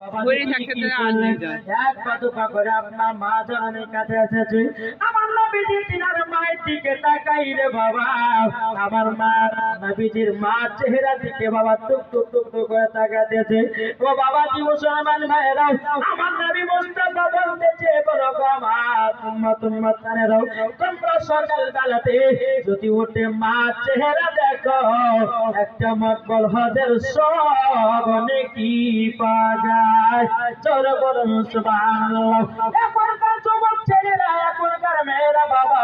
ঘুরে থাকতে এক পাদুকা করে আপনার মা জননীর কাছে এসেছে। আমার নবীজি তিনার মায়ের দিকে তাকাই রে বাবা, আমার মা নবীজির মা চেহারা দিকে বাবা টুক টুক টুক টুক করে তাকাতেছে। ও বাবা কি মুসলমান ভাইরা, আমার নবী মুস্তাফা বলতেছে বলো গো আমার উম্মত কানেরাও, তোমরা সকাল বেলাতে যদি ওঠে মা চেহারা দেখো, একটা মকবুল হজের সব নেকি পাওয়া যায়। জোর বলুন সুবহানাল্লাহ। এখনকার যুবক ছেলেরা, এখনকার মেয়েরা বাবা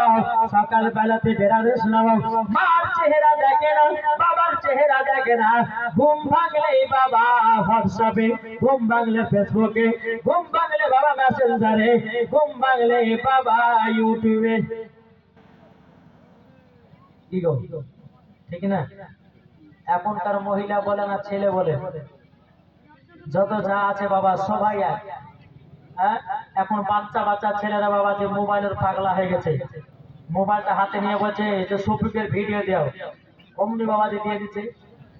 সকাল বেলাতে বেরাবে শোনাবো, মার চেহারা দেখে না, বাবার চেহারা দেখে না। ঘুম ভাঙলে বাবা হোয়াটসঅ্যাপে, ঘুম ভাঙলে ফেসবুকে, ঘুম ভাঙলে বাবা মেসেঞ্জারে, ঘুম ভাঙলে বাবা ইউটিউবে। কি গো ঠিক না? এখনকার মহিলা বলে না ছেলে বলে, যত যা আছে বাবা সবাই এক। হ্যাঁ, এখন বাচ্চা ছেলেরা বাবা যে মোবাইলের পাগলা হয়ে গেছে, মোবাইলটা হাতে নিয়ে বলছে যে শফিকের ভিডিও দাও, অমনি বাবা দিয়ে দিচ্ছে।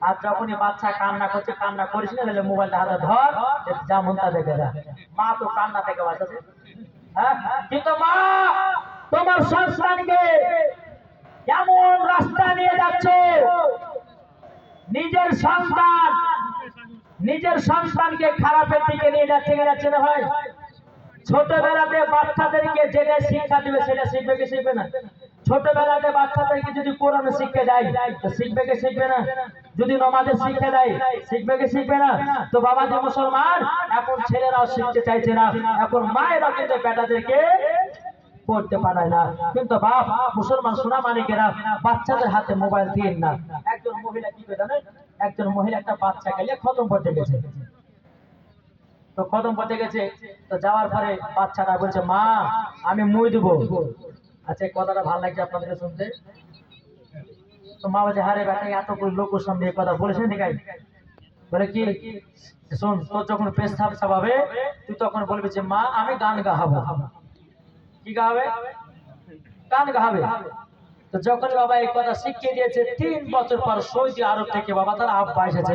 আর যখনই বাচ্চা কান্না করছে, কান্না করিস না, তাহলে মোবাইলটা হাতে ধর, যা মন তা দেখে যা। মা তো কান্না থেকে বাঁচাছে। হ্যাঁ, কিন্তু মা তোমার সন্তানকে এমন রাস্তা নিয়ে যাচ্ছ, নিজের সন্তানকে খারাপের দিকে নিয়ে যাচ্ছে না ভাই। ছোটবেলাতে বাচ্চাদেরকে যেটা শিক্ষা দিবে সেটা শিখবে কি শিখবে না? ছোটবেলাতে বাচ্চাদেরকে যদি কোরআন শিক্ষা দেয় তো শিখবে কি শিখবে না? যদি নামাজের শিক্ষা দেয় শিখবে কি শিখবে না? তো বাবা যে মুসলমান, এখন ছেলেরাও শিখতে চাইছে না, এখন মায়েরাও কিন্তু বেটাদেরকে পড়তে পারে না। কিন্তু বাপ মুসলমান সোনা মানিকেরা বাচ্চাদের হাতে মোবাইল দিয়ে না। একজন মহিলা কি করে জানেন? একজন মহিলা একটা বাচ্চা গেলে খতম পড়তে গেছে, তো খতম পড়তে গেছে, তো যাওয়ার পরে বাচ্চাটা বলছে মা আমি মই দেবো। আচ্ছা কথাটা ভালো লাগছে আপনাদের শুনতে। তো মা বলছে হারে বেটা এত লোকের সামনে এই কথা বলেছেন ঠিক আছে? বলে কি শোন, তোর যখন পেশাব চাবাবে তুই তখন বলবি যে মা আমি গান গাহাবো। কি গাবে? গান গাবে। তো যখন বাবা এই কথা শিখিয়ে দিয়েছে, 3 বছর পর সৌদি আরব থেকে বাবা তার আব্বা এসেছে।